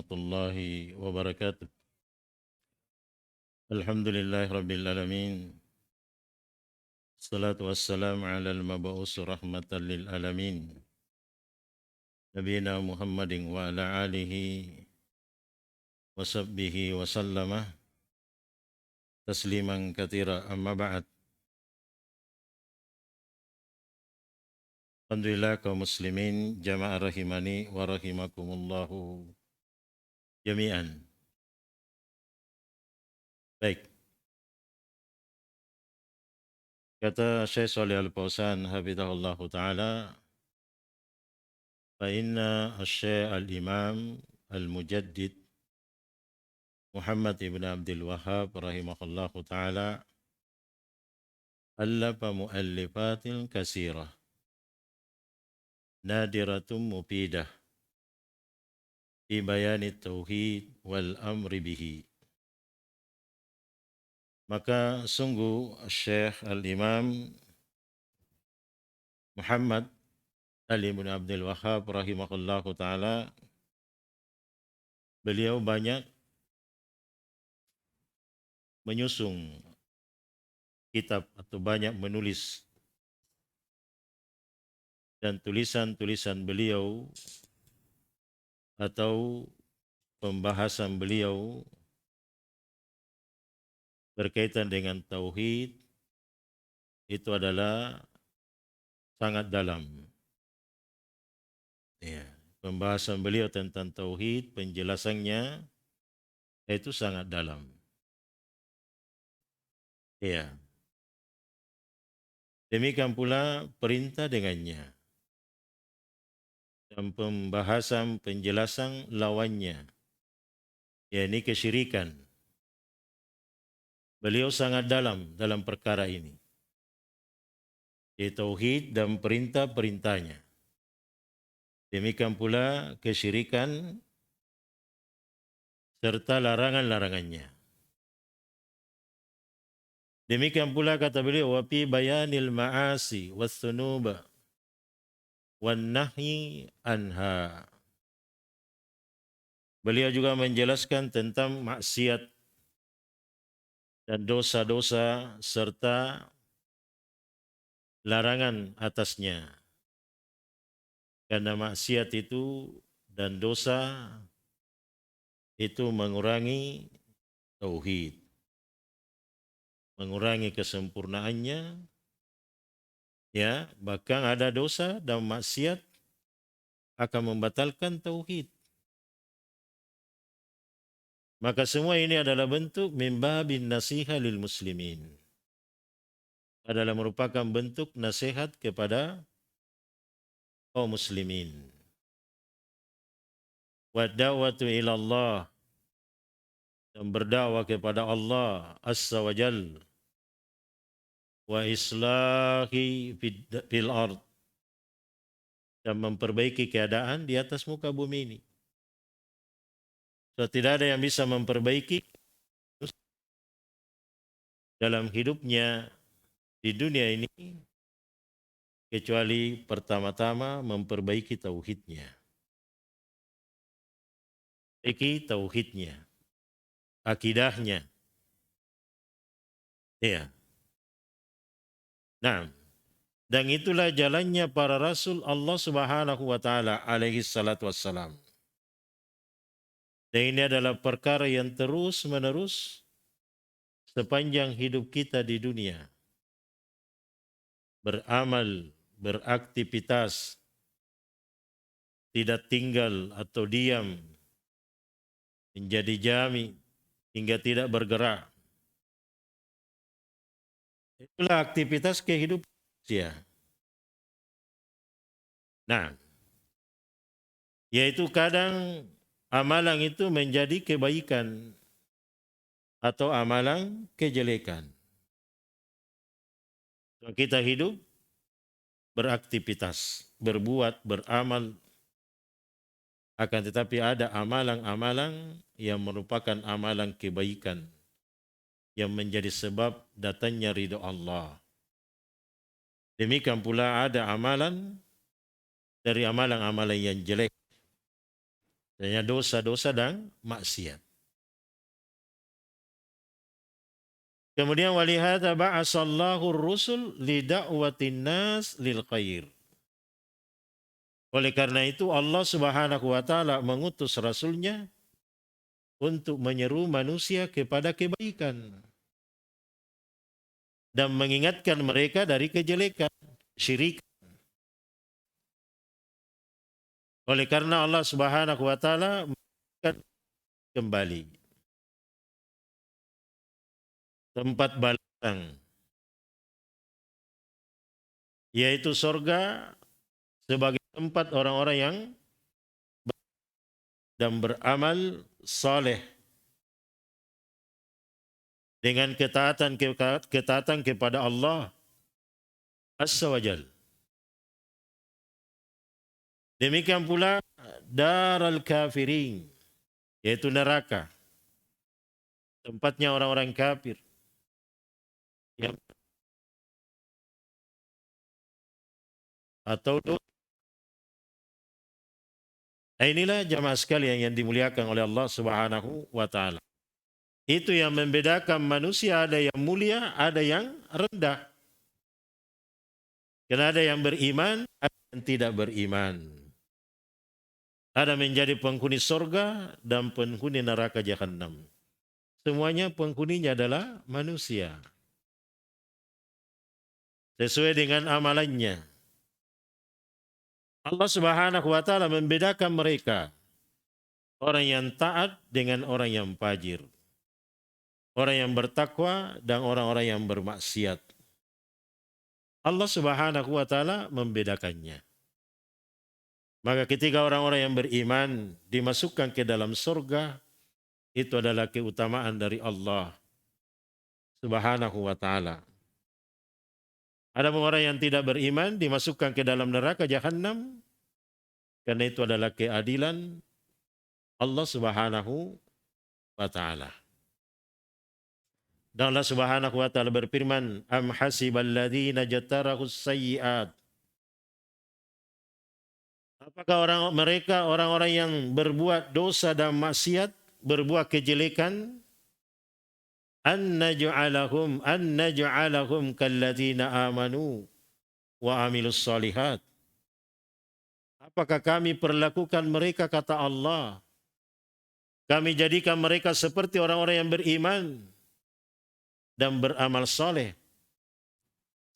warahmatullahi wabarakatuh. Alhamdulillah rabbil alamin. Salatu wassalamu ala al-mab'us rahmatan lil alamin. Nabiyina Muhammadin wa ala alihi wa sahbihi wa sallama tasliman katsira amma ba'd. Alhamdulillah kaum muslimin jamaah rahimani wa rahimakumullahu jami'an. Baik, kata Syekh Shalih Al-Fauzan hafizahullahu taala, fa inna asy-syekh al-imam al-mujaddid Muhammad ibn Abdul Wahhab rahimahullahu taala allafa mu'allifatin kasirah nadiratum mufidah fi bayani tauhid wal amri bihi. Maka sungguh Syekh Al-Imam Muhammad Ali bin Abdul Wahhab rahimahullahu taala, beliau banyak menyusung kitab atau banyak menulis, dan tulisan-tulisan beliau atau pembahasan beliau berkaitan dengan tauhid itu adalah sangat dalam. Ya, pembahasan beliau tentang tauhid, penjelasannya itu sangat dalam. Ya. Demikian pula perintah dengannya dan pembahasan penjelasan lawannya, yakni kesyirikan. Beliau sangat dalam perkara ini, yaitu tauhid dan perintah-perintahnya. Demikian pula kesyirikan serta larangan-larangannya. Demikian pula kata beliau, wa fi bayanil ma'asi was-sunuba wan nahyi anha. Beliau juga menjelaskan tentang maksiat dan dosa-dosa serta larangan atasnya. Karena maksiat itu dan dosa itu mengurangi tauhid, mengurangi kesempurnaannya, ya, bahkan ada dosa dan maksiat akan membatalkan tauhid. Maka semua ini adalah bentuk min babin nasiha lil muslimin. Adalah merupakan bentuk nasihat kepada kaum muslimin. Wa da'watu ila Allah, dan berdakwah kepada Allah Azza wa Jal, wa islahi fil ard, dan memperbaiki keadaan di atas muka bumi ini. So, tidak ada yang bisa memperbaiki dalam hidupnya di dunia ini kecuali pertama-tama memperbaiki tauhidnya. Perbaiki tauhidnya, akidahnya. Ya. Nah, dan itulah jalannya para rasul Allah Subhanahu wa taala alaihi salatu wassalam. Dan ini adalah perkara yang terus-menerus sepanjang hidup kita di dunia. Beramal, beraktivitas, tidak tinggal atau diam, menjadi jami hingga tidak bergerak. Itulah aktivitas kehidupan manusia. Nah, yaitu kadang amalan itu menjadi kebaikan atau amalan kejelekan. Kita hidup beraktivitas, berbuat, beramal, akan tetapi ada amalan-amalan yang merupakan amalan kebaikan yang menjadi sebab datangnya ridho Allah. Demikian pula ada amalan dari amalan-amalan yang jelek Hanya dosa-dosa dan maksiat. Kemudian walihada ba'asallahu rusul lida'watin nas lil khair. Oleh karena itu Allah Subhanahu wa taala mengutus rasulnya untuk menyeru manusia kepada kebaikan dan mengingatkan mereka dari kejelekan, syirik. Oleh karena Allah Subhanahu wa taala kembali tempat balasan, yaitu surga sebagai tempat orang-orang yang dan beramal saleh dengan ketaatan kepada Allah Azza wa Jal. Demikian pula daral kafirin, yaitu neraka, tempatnya orang-orang kafir. Yang atau inilah jamaah sekalian yang dimuliakan oleh Allah Subhanahu wa taala. Itu yang membedakan manusia, ada yang mulia, ada yang rendah. Karena ada yang beriman, ada yang tidak beriman. Ada menjadi penghuni surga dan penghuni neraka jahanam. Semuanya penghuninya adalah manusia. Sesuai dengan amalannya. Allah Subhanahu wa taala membedakan mereka. Orang yang taat dengan orang yang fajir. Orang yang bertakwa dan orang-orang yang bermaksiat. Allah Subhanahu wa taala membedakannya. Maka ketika orang-orang yang beriman dimasukkan ke dalam surga, itu adalah keutamaan dari Allah Subhanahu wa taala. Ada orang yang tidak beriman dimasukkan ke dalam neraka jahanam, karena itu adalah keadilan Allah Subhanahu wa taala. Dan Allah Subhanahu wa taala berfirman, am hasibal ladzina jatarahus sayyi'at. Apakah orang-orang yang berbuat dosa dan maksiat, berbuat kejelekan, an naj'alahum kalladzina amanu wa amilus solihat. Apakah kami perlakukan mereka, kata Allah, kami jadikan mereka seperti orang-orang yang beriman dan beramal soleh.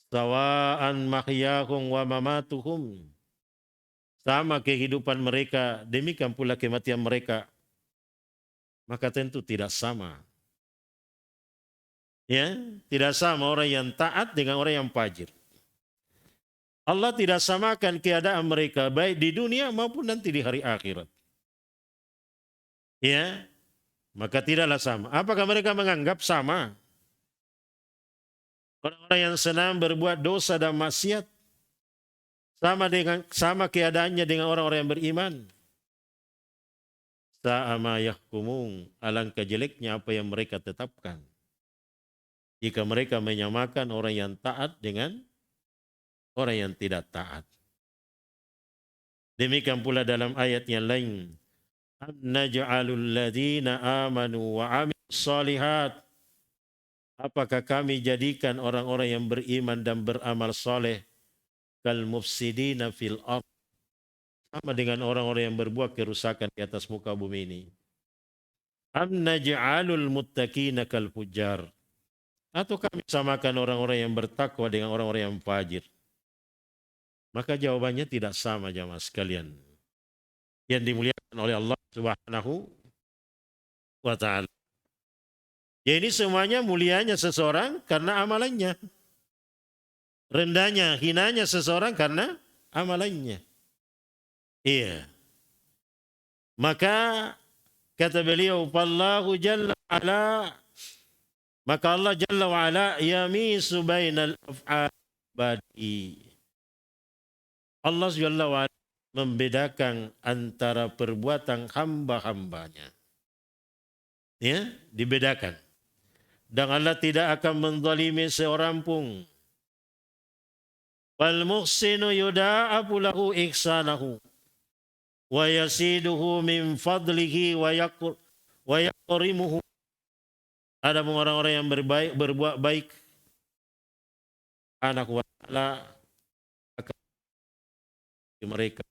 Sawa'an mahyahum wa mamatuhum. Sama kehidupan mereka, demikian pula kematian mereka. Maka tentu tidak sama. Ya, tidak sama orang yang taat dengan orang yang fajir. Allah tidak samakan keadaan mereka baik di dunia maupun nanti di hari akhirat. Ya, maka tidaklah sama. Apakah mereka menganggap sama? Orang-orang yang senang berbuat dosa dan maksiat sama keadaannya dengan orang-orang yang beriman. Sa'ama yahkumun, alangkah jeleknya apa yang mereka tetapkan. Jika mereka menyamakan orang yang taat dengan orang yang tidak taat. Demikian pula dalam ayat yang lain. Am naj'alul ladzina amanu wa amilus solihat. Apakah kami jadikan orang-orang yang beriman dan beramal soleh kal mufsidina fil ardh, sama dengan orang-orang yang berbuat kerusakan di atas muka bumi ini. Am naj'alul muttaqina kal fujjar. Atau kami samakan orang-orang yang bertakwa dengan orang-orang yang fajir. Maka jawabannya tidak sama, jamaah sekalian. Yang dimuliakan oleh Allah Subhanahu wa ta'ala. Ya, ini semuanya mulianya seseorang karena amalannya. Rendahnya, hinanya seseorang karena amalannya. Iya. Maka kata beliau, Fallahu jalla ala, maka Allah Jalla wa'ala yamisu bainal af'al badi. Allah Jalla wa'ala membedakan antara perbuatan hamba-hambanya. Ya, dibedakan. Dan Allah tidak akan menzalimi seorang pun. Wal muhsinu yuda'afu lahu ihsanahu. wa yasiduhu min fadlihi wa yakrimuhu. Ada orang-orang yang berbuat baik, anak wa ta'ala akan mereka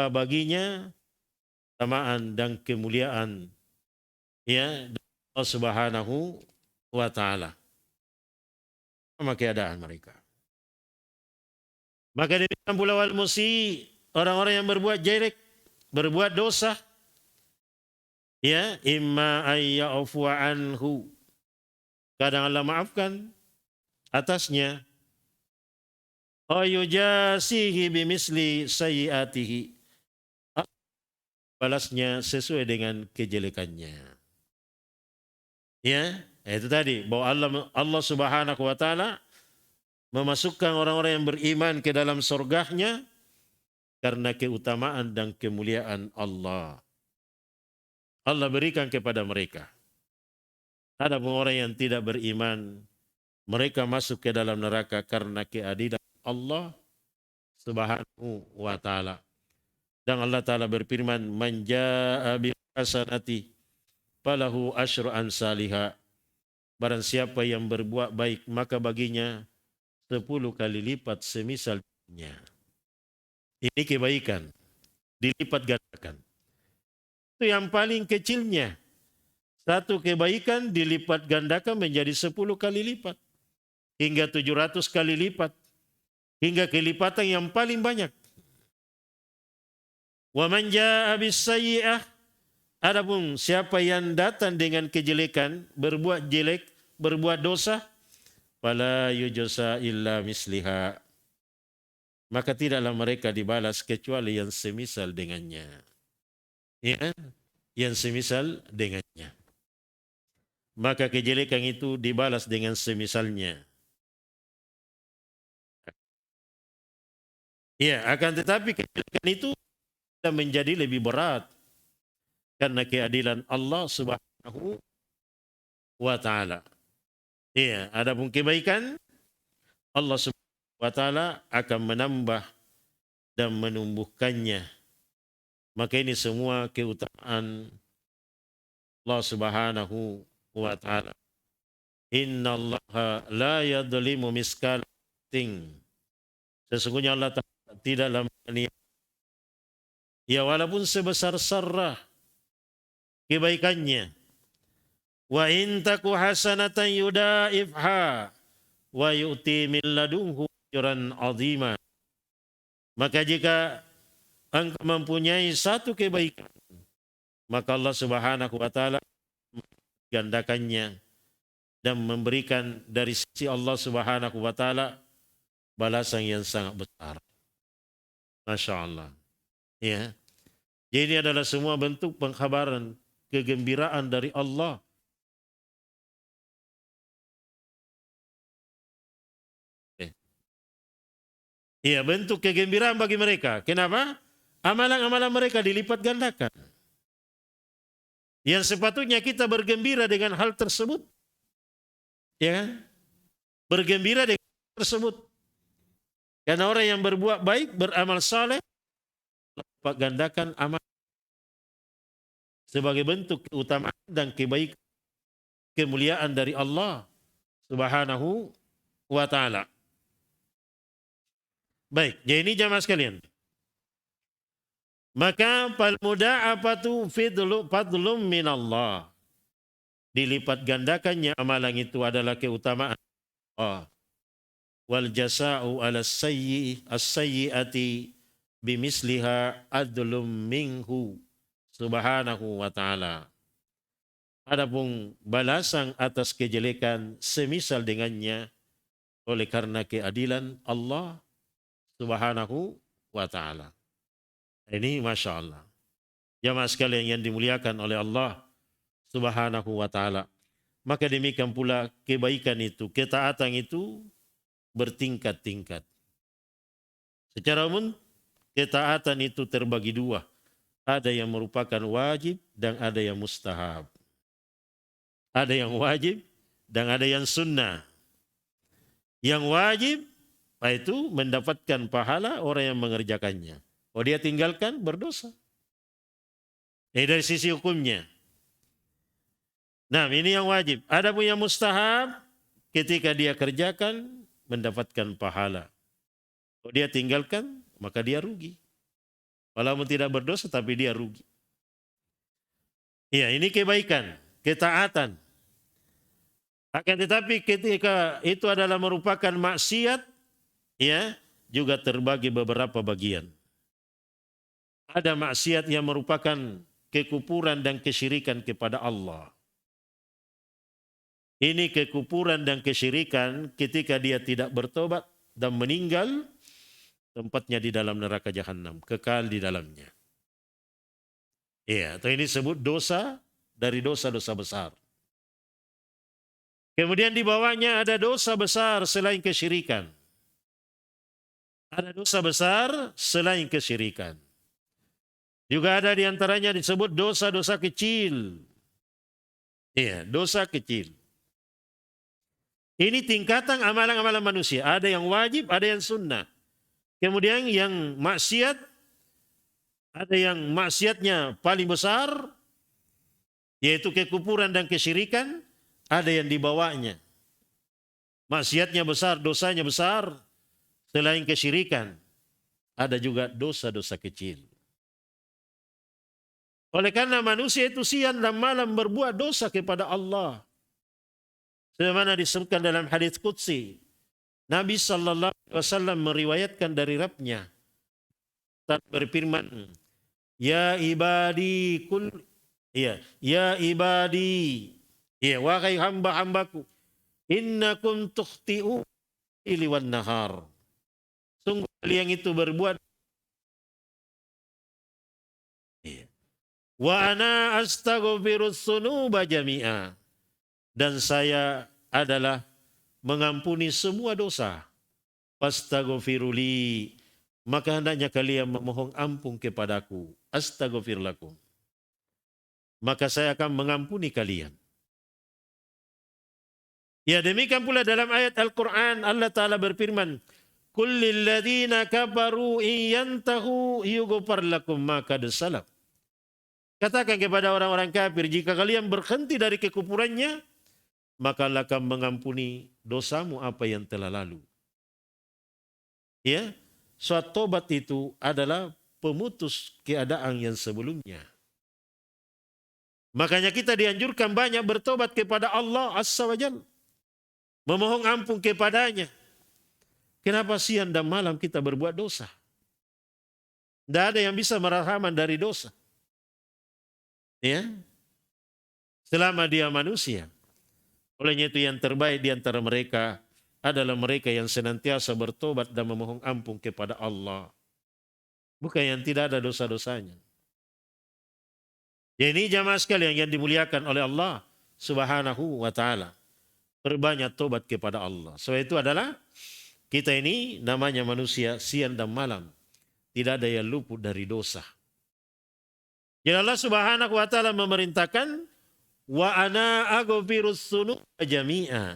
baginya keutamaan dan kemuliaan, ya, Allah Subhanahu wa taala. Sama keadaan mereka. Maka demikian pula wal musi, orang-orang yang berbuat jelek, berbuat dosa, ya, imma ayya'fu anhu, kadang Allah maafkan atasnya, yujasihi bimisli sayyiatihi, balasnya sesuai dengan kejelekannya. Ya, itu tadi bahwa Allah Subhanahu wa taala memasukkan orang-orang yang beriman ke dalam surganya karena keutamaan dan kemuliaan Allah. Allah berikan kepada mereka. Ada orang yang tidak beriman, mereka masuk ke dalam neraka karena keadilan Allah Subhanahu wa taala. Dan Allah taala berfirman, "Man jaa'a bil hasanati falahu asyru amsalihha." Barang siapa yang berbuat baik, maka baginya 10 kali lipat semisalnya. Ini kebaikan, dilipat gandakan. Itu yang paling kecilnya. Satu kebaikan dilipat gandakan menjadi 10 kali lipat. Hingga 700 kali lipat. Hingga kelipatan yang paling banyak. Wa man jaa'a bis-sayyi'ah, adapun siapa yang datang dengan kejelekan, berbuat jelek, berbuat dosa, fala yujza illa misliha, maka tidaklah mereka dibalas kecuali yang semisal dengannya. Ya, yang semisal dengannya. Maka kejelekan itu dibalas dengan semisalnya. Ya, akan tetapi kejelekan itu menjadi lebih berat karena keadilan Allah Subhanahu wa taala. Ya, adapun kebaikan, Allah Subhanahu wa taala akan menambah dan menumbuhkannya. Maka ini semua keutamaan Allah Subhanahu wa taala. Innallaha la yadhlimu miskal ting. Sesungguhnya Allah tidaklah menganiaya, ya walaupun sebesar sarah kebaikannya. Wa in taku hasanatan yudaifha wa yu'ti min ladunhu ajran 'azima. Maka jika engkau mempunyai satu kebaikan, maka Allah Subhanahu wa taala gandakannya dan memberikan dari sisi Allah Subhanahu wa taala balasan yang sangat besar. Masya Allah. Ya. Jadi ini adalah semua bentuk pengkhabaran kegembiraan dari Allah. Iya, bentuk kegembiraan bagi mereka. Kenapa? Amalan-amalan mereka dilipat gandakan. Yang sepatutnya kita bergembira dengan hal tersebut. Ya kan? Bergembira dengan hal tersebut. Karena orang yang berbuat baik, beramal saleh, lipat gandakan amal sebagai bentuk keutamaan dan kebaikan, kemuliaan dari Allah Subhanahu wa taala. Baik, jadi ini jamaah sekalian. Maka fal muda'afatu fadlum minallah. Dilipat gandakannya amalan itu adalah keutamaan Allah. Wal jasa'u ala as-sayyi'ati bimisliha adlum minhu subhanahu wa ta'ala. Adapun balasan atas kejelekan semisal dengannya oleh karena keadilan Allah Subhanahu wa ta'ala. Ini Masya Allah. Jamaah sekalian yang dimuliakan oleh Allah Subhanahu wa ta'ala. Maka demikian pula kebaikan itu, ketaatan itu bertingkat-tingkat. Secara umum ketaatan itu terbagi dua. Ada yang merupakan wajib dan ada yang mustahab. Ada yang wajib dan ada yang sunnah. Yang wajib Itu mendapatkan pahala orang yang mengerjakannya. Oh, dia tinggalkan berdosa. Dari sisi hukumnya. Nah, ini yang wajib. Ada pun yang mustahab, ketika dia kerjakan mendapatkan pahala. Kalau dia tinggalkan, maka dia rugi. Walaupun tidak berdosa, tapi dia rugi. Ya, ini kebaikan, ketaatan. Akan tetapi ketika itu adalah merupakan maksiat, ya, juga terbagi beberapa bagian. Ada maksiat yang merupakan kekufuran dan kesyirikan kepada Allah. Ini kekufuran dan kesyirikan ketika dia tidak bertobat dan meninggal, tempatnya di dalam neraka jahanam, kekal di dalamnya. Iya, atau ini disebut dosa dari dosa-dosa besar. Kemudian di bawahnya ada dosa besar selain kesyirikan. Ada dosa besar selain kesyirikan. Juga ada di antaranya disebut dosa-dosa kecil. Iya, dosa kecil. Ini tingkatan amalan-amalan manusia. Ada yang wajib, ada yang sunnah. Kemudian yang maksiat, ada yang maksiatnya paling besar, yaitu kekufuran dan kesyirikan, ada yang dibawanya. Maksiatnya besar, dosanya besar, selain kesyirikan. Ada juga dosa-dosa kecil. Oleh karena manusia itu siang dan malam berbuat dosa kepada Allah. Sebagaimana disebutkan dalam hadis qudsi, Nabi sallallahu alaihi wasallam meriwayatkan dari Rabbnya, berfirman, ya ibadi ya ibadi, ya wahai hamba-hambaku, innakum tukhti'u wan nahar. Sungguh kalian itu berbuat, wa ana astaghfirus dzunuba jami'a, dan saya adalah mengampuni semua dosa. Fastaghfiruli, maka hendaknya kalian memohon ampun kepadaku. Astaghfir lakum, maka saya akan mengampuni kalian. Ya, demikian pula dalam ayat Al-Quran Allah Ta'ala berfirman, kullil ladhina kafaru in yantahu yughfar lakum ma qad salaf. Katakan kepada orang-orang kafir, jika kalian berhenti dari kekufurannya, maka Allah akan mengampuni dosamu apa yang telah lalu. Ya, suatu tobat itu adalah pemutus keadaan yang sebelumnya. Makanya kita dianjurkan banyak bertobat kepada Allah Azza wa Jalla, memohon ampun kepadanya. Kenapa siang dan malam kita berbuat dosa? Tidak ada yang bisa merahman dari dosa. Ya, selama dia manusia. Olehnya itu yang terbaik di antara mereka adalah mereka yang senantiasa bertobat dan memohon ampun kepada Allah. Bukan yang tidak ada dosa-dosanya. Ya, ini jamaah sekalian yang dimuliakan oleh Allah Subhanahu wa ta'ala. Perbanyak tobat kepada Allah. Sebab itu adalah kita ini namanya manusia siang dan malam. Tidak ada yang luput dari dosa. Jadi Allah Subhanahu wa ta'ala memerintahkan, wa ana aghfirus dzunuba jami'a,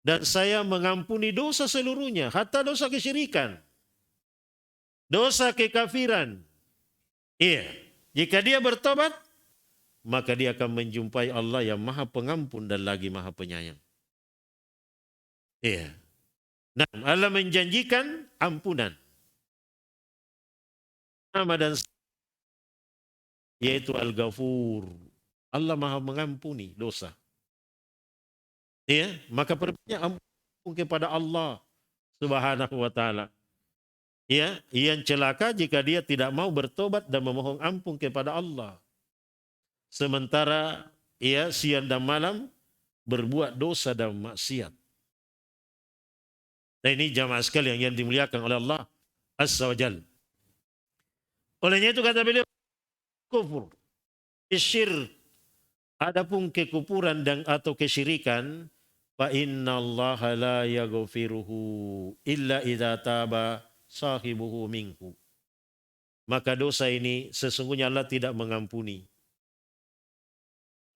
dan saya mengampuni dosa seluruhnya, hatta dosa kesyirikan, dosa kekafiran. Iya, jika dia bertobat, maka dia akan menjumpai Allah yang Maha Pengampun dan lagi Maha Penyayang. Iya. Nah, Allah menjanjikan ampunan. Nama dan yaitu Al-Ghafur. Allah Maha mengampuni dosa. Ya, maka perbanyak ampun kepada Allah Subhanahu wa ta'ala. Ya, yang celaka jika dia tidak mau bertobat dan memohon ampun kepada Allah. Sementara ia siang dan malam berbuat dosa dan maksiat. Dan ini jamaah sekalian yang dimuliakan oleh Allah Azza wa Jalla. Olehnya itu kata beliau, kufur, syirk, adapun kekufuran dan atau kesyirikan, fa innallaha la yaghfiruhu illa idza taba sahibuhu minhu. Maka dosa ini sesungguhnya Allah tidak mengampuni.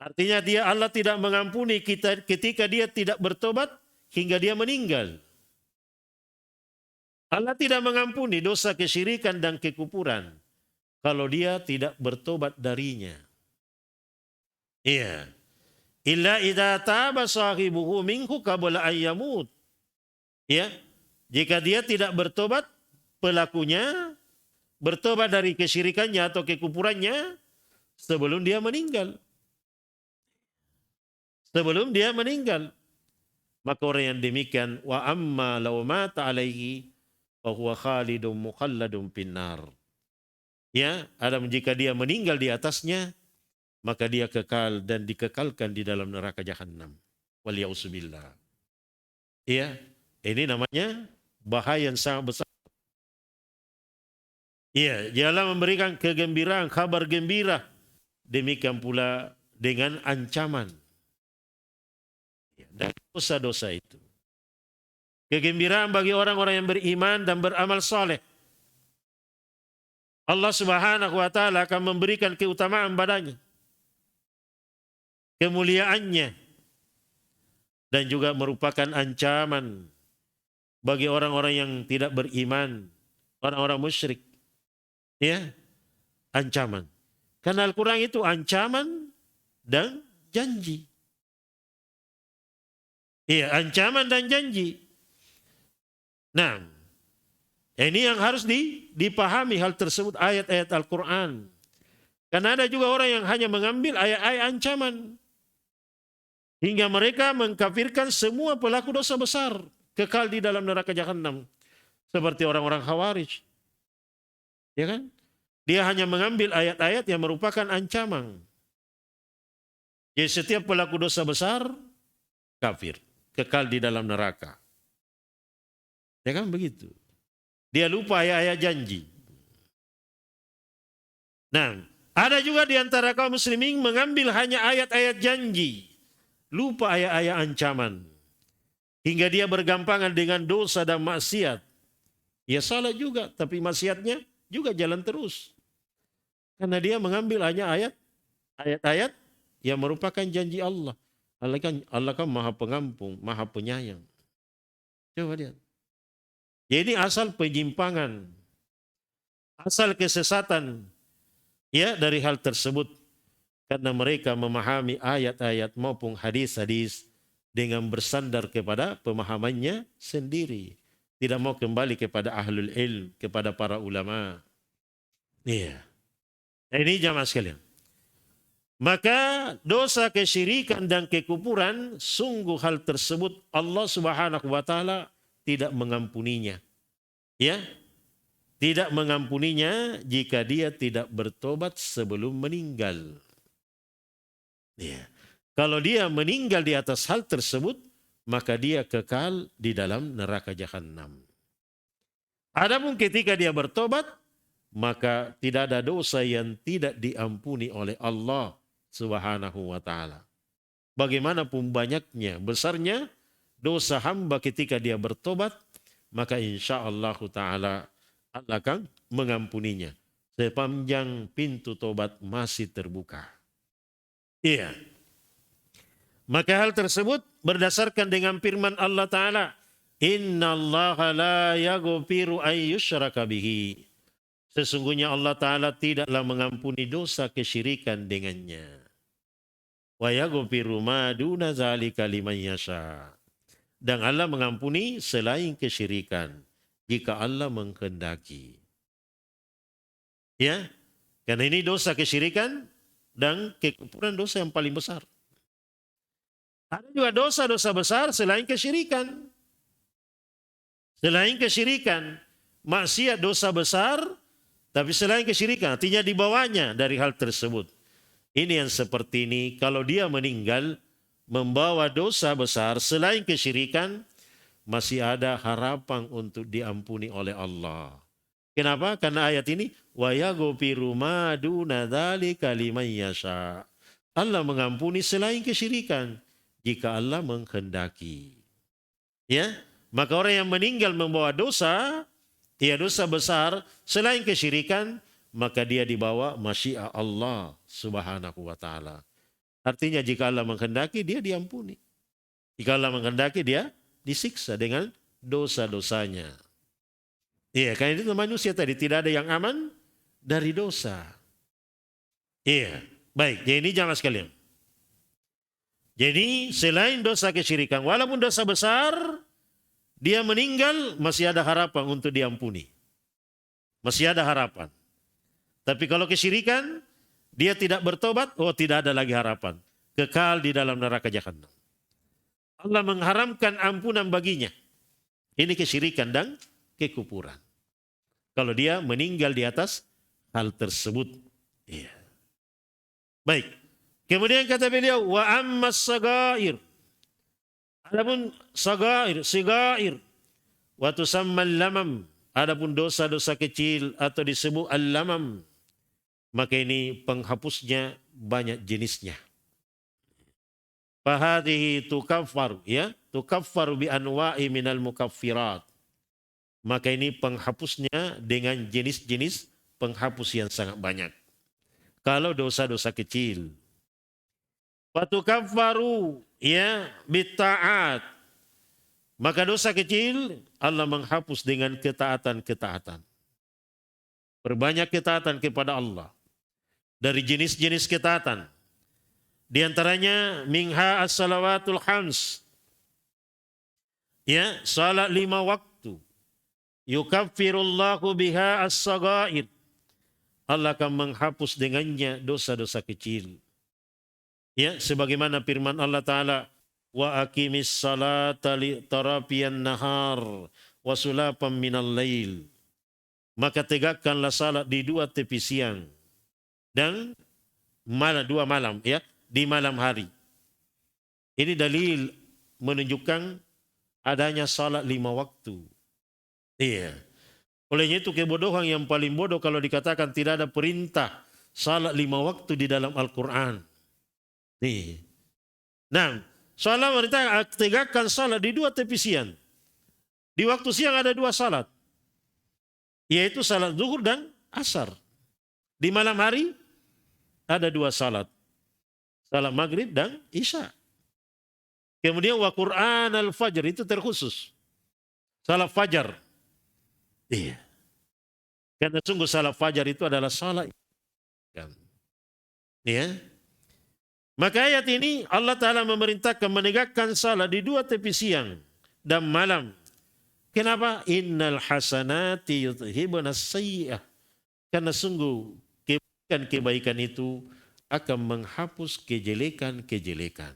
Artinya Allah tidak mengampuni kita ketika dia tidak bertobat hingga dia meninggal. Allah tidak mengampuni dosa kesyirikan dan kekufuran kalau dia tidak bertobat darinya. Iya. Illa idza taba sahibuhu minhu qabla ayyamut. Ya. Jika dia tidak bertobat, pelakunya bertobat dari kesyirikannya atau kekufurannya sebelum dia meninggal. Sebelum dia meninggal. Maka orang yang demikian, wa amma law mata alaihi fa huwa khalidun mukhalladun finnar. Ya, adapun jika dia meninggal di atasnya, maka dia kekal dan dikekalkan di dalam neraka jahanam. Waliyauzubillah. Ya, ini namanya bahaya yang sangat besar. Ya, dialah memberikan kegembiraan, kabar gembira. Demikian pula dengan ancaman. Dan dosa-dosa itu. Kegembiraan bagi orang-orang yang beriman dan beramal saleh. Allah Subhanahu wa taala akan memberikan keutamaan padanya. Kemuliaannya. Dan juga merupakan ancaman bagi orang-orang yang tidak beriman, orang-orang musyrik. Ya, ancaman. Karena Al-Quran itu ancaman dan janji. Iya, ancaman dan janji. Nah, ini yang harus dipahami hal tersebut, ayat-ayat Al-Quran. Karena ada juga orang yang hanya mengambil ayat-ayat ancaman. Hingga mereka mengkafirkan semua pelaku dosa besar. Kekal di dalam neraka jahanam. Seperti orang-orang Khawarij. Ya kan? Dia hanya mengambil ayat-ayat yang merupakan ancaman. Jadi setiap pelaku dosa besar, kafir. Kekal di dalam neraka. Ya kan begitu. Dia lupa ayat-ayat janji. Nah, ada juga di antara kaum muslimin mengambil hanya ayat-ayat janji. Lupa ayat-ayat ancaman. Hingga dia bergampangan dengan dosa dan maksiat. Ya salah juga, tapi maksiatnya juga jalan terus. Karena dia mengambil hanya ayat-ayat yang merupakan janji Allah. Allah kan maha pengampun, maha penyayang. Coba lihat. Jadi asal penyimpangan, asal kesesatan ya dari hal tersebut. Karena mereka memahami ayat-ayat maupun hadis-hadis dengan bersandar kepada pemahamannya sendiri. Tidak mau kembali kepada ahlul ilm, kepada para ulama. Iya. Ini jamaah sekalian. Maka dosa kesyirikan dan kekufuran, sungguh hal tersebut Allah Subhanahu wa taala tidak mengampuninya. Ya. Tidak mengampuninya jika dia tidak bertobat sebelum meninggal. Ya. Kalau dia meninggal di atas hal tersebut, maka dia kekal di dalam neraka jahanam. Adapun ketika dia bertobat, maka tidak ada dosa yang tidak diampuni oleh Allah Subhanahu wa taala. Bagaimanapun banyaknya, besarnya dosa hamba ketika dia bertobat, maka insya Allah taala Allah akan mengampuninya sepanjang pintu tobat masih terbuka. Iya. Maka hal tersebut berdasarkan dengan firman Allah taala, "Innallaha la yaghfiru ay yushraka bihi." Sesungguhnya Allah taala tidaklah mengampuni dosa kesyirikan dengannya. Wa yaghfiru ma duna dzalika liman yasha. Dan Allah mengampuni selain kesyirikan jika Allah menghendaki. Ya, karena ini dosa kesyirikan dan kekufuran dosa yang paling besar. Ada juga dosa-dosa besar selain kesyirikan. Selain kesyirikan, maksiat dosa besar, tapi selain kesyirikan, artinya di bawahnya dari hal tersebut. Ini yang seperti ini, kalau dia meninggal membawa dosa besar selain kesyirikan, masih ada harapan untuk diampuni oleh Allah. Kenapa? Karena ayat ini, wa yaghfiru ma duna dzalika liman yasha. Allah mengampuni selain kesyirikan jika Allah menghendaki. Ya, maka orang yang meninggal membawa dosa, ya dosa besar selain kesyirikan, maka dia dibawa masyiah Allah Subhanahu wa taala. Artinya jika Allah menghendaki dia diampuni. Jika Allah menghendaki dia disiksa dengan dosa-dosanya. Iya, karena itu manusia tadi tidak ada yang aman dari dosa. Iya, baik. Jadi ini jangan sekalian. Jadi selain dosa kesyirikan, walaupun dosa besar, dia meninggal masih ada harapan untuk diampuni. Masih ada harapan. Tapi kalau kesyirikan, dia tidak bertobat, oh tidak ada lagi harapan. Kekal di dalam neraka jahanam. Allah mengharamkan ampunan baginya. Ini kesyirikan dan kekufuran. Kalau dia meninggal di atas hal tersebut. Iya. Baik. Kemudian kata beliau, wa ammas sagair. Adapun sigair, wa tusammal lamam. Adapun dosa-dosa kecil atau disebut al-lamam, maka ini penghapusnya banyak jenisnya. Fahadihi tukaffar, ya, tukaffar bi anwa'i minal mukaffirat. Maka ini penghapusnya dengan jenis-jenis penghapus yang sangat banyak. Kalau dosa-dosa kecil, fatukaffaru, ya, bitta'at. Maka dosa kecil Allah menghapus dengan ketaatan-ketaatan. Berbanyak ketaatan kepada Allah. Dari jenis-jenis ketaatan. Di antaranya minha as-salawatul khams. Ya, salat 5 waktu. Yukaffirullahu biha as-sagair. Allah akan menghapus dengannya dosa-dosa kecil. Ya, sebagaimana firman Allah Ta'ala, wa aqimis salata li tarafiyan nahar wa sulapan minal lail. Maka tegakkanlah salat di 2 tepi siang dan 2 malam, ya, di malam hari. Ini dalil menunjukkan adanya salat 5 waktu. Iya. Olehnya itu kebodohan yang paling bodoh kalau dikatakan tidak ada perintah salat 5 waktu di dalam Al-Quran. Nih. Nah, salat mereka tegakkan salat di 2 tepi siang. Di waktu siang ada 2 salat. Yaitu salat zuhur dan asar. Di malam hari ada 2 salat. Salat maghrib dan isya. Kemudian wa Qur'an al-fajr itu terkhusus. Salat fajar. Iya. Karena sungguh salat fajar itu adalah salat. Ya. Maka ayat ini Allah Ta'ala memerintahkan menegakkan salat di 2 tepi siang dan malam. Kenapa? Innal hasanati yudhibun as-sayyi'ah. Karena sungguh kebaikan itu akan menghapus kejelekan-kejelekan.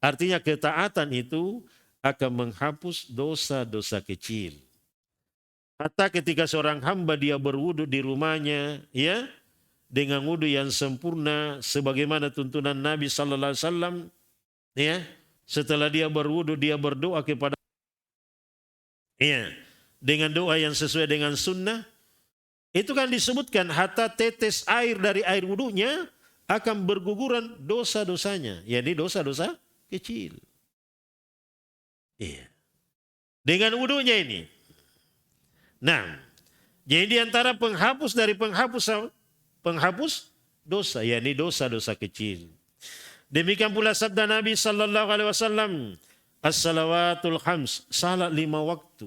Artinya ketaatan itu akan menghapus dosa-dosa kecil. Hatta ketika seorang hamba dia berwudu di rumahnya, ya, dengan wudu yang sempurna sebagaimana tuntunan Nabi sallallahu alaihi wasallam, ya, setelah dia berwudu dia berdoa kepada, ya, dengan doa yang sesuai dengan sunnah. Itu kan disebutkan hatta tetes air dari air wudunya akan berguguran dosa-dosanya, yakni dosa-dosa kecil. Iya. Dengan wudunya ini. Nah, jadi di antara penghapus dari penghapus dosa, yakni dosa-dosa kecil. Demikian pula sabda Nabi sallallahu alaihi wasallam, as-salawatul khams, salat 5 waktu,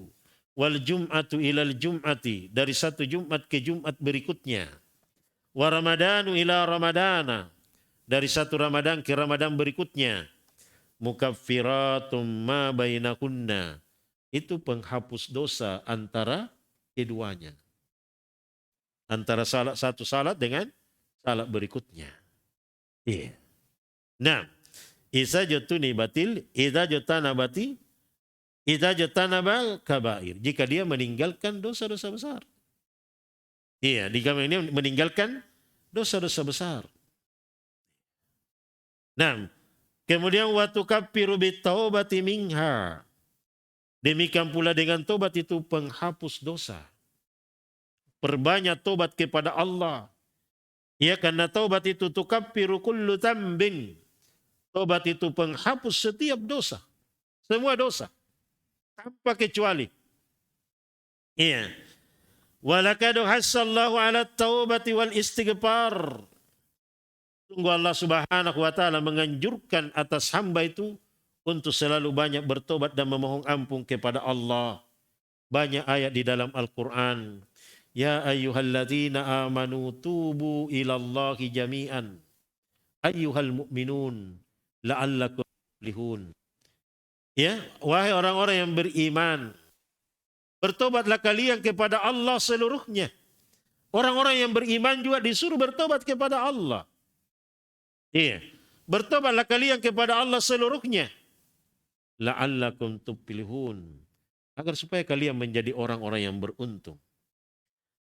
wal jum'atu ilal jum'ati, dari 1 Jumat ke Jumat berikutnya, wa ramadanu ila ramadana, dari 1 Ramadan ke Ramadan berikutnya, mukaffiratum ma bainakunna, itu penghapus dosa antara keduanya. Antara salat satu salat dengan salat berikutnya. Iya. Nah, isa jotuni batil, idza jotanabal kabair. Jika dia meninggalkan dosa-dosa besar. Iya, jika dia meninggalkan dosa-dosa besar. Nah, kemudian wa tukaffiru bitaubati minha. Demikian pula dengan tobat itu penghapus dosa. Perbanyak tobat kepada Allah. Ya, karena tobat itu tukaffiru kullu dzambin. Tobat itu penghapus setiap dosa. Semua dosa. Tanpa kecuali. Iya. Walakad hassallahu ala taubati wal istighfar. Sungguh Allah Subhanahu wa taala menganjurkan atas hamba itu untuk selalu banyak bertobat dan memohon ampun kepada Allah. Banyak ayat di dalam Al-Quran. Ya ayyuhalladzina amanu tubu ilallahi jami'an. Ayyuhal mu'minun la'allakum tuflihun. Ya, wahai orang-orang yang beriman, bertobatlah kalian kepada Allah seluruhnya. Orang-orang yang beriman juga disuruh bertobat kepada Allah. Iya. Bertobatlah kalian kepada Allah seluruhnya. La'allakum tuflihun. Agar supaya kalian menjadi orang-orang yang beruntung.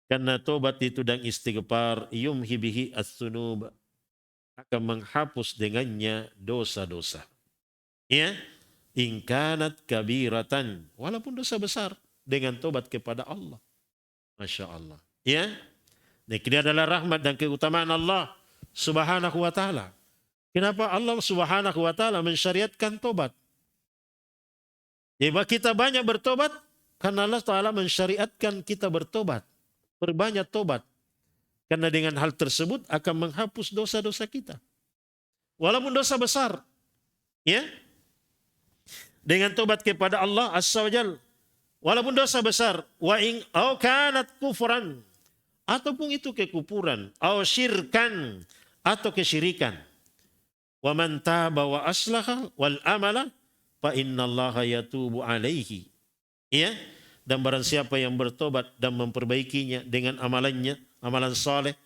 Karena tobat itu dan istighfar yumhi bihi as-sunub, akan menghapus dengannya dosa-dosa. Ya, ingkanat kabiratan, walaupun dosa besar, dengan tobat kepada Allah. Masya Allah. Ya, ini adalah rahmat dan keutamaan Allah Subhanahu wa ta'ala. Kenapa Allah Subhanahu wa ta'ala mensyariatkan tobat? Ya, kita banyak bertobat karena Allah Ta'ala mensyariatkan kita bertobat. Berbanyak tobat. Karena dengan hal tersebut akan menghapus dosa-dosa kita. Walaupun dosa besar. Ya. Dengan tobat kepada Allah Azza wa Jal. Walaupun dosa besar. Wa in au kanat kufran. Ataupun itu kekufuran. Au syirkan. Atau kesyirikan. Wa man taba wa aslaha wal amala. Fa innallaha yatubu alaihi. Ya. Dan barang siapa yang bertobat dan memperbaikinya dengan amalannya, amalan saleh,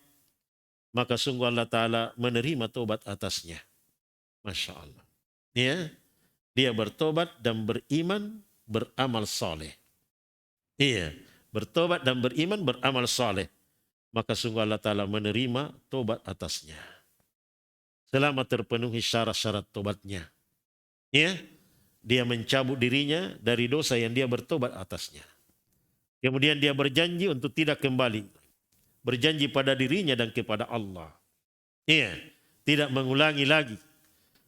maka sungguh Allah Ta'ala menerima tobat atasnya. Masya Allah. Ya, dia bertobat dan beriman, beramal saleh. Iya, bertobat dan beriman, beramal saleh. Maka sungguh Allah Ta'ala menerima tobat atasnya. Selama terpenuhi syarat-syarat tobatnya. Ya, dia mencabut dirinya dari dosa yang dia bertobat atasnya. Kemudian dia berjanji untuk tidak kembali. Berjanji pada dirinya dan kepada Allah. Iya, tidak mengulangi lagi.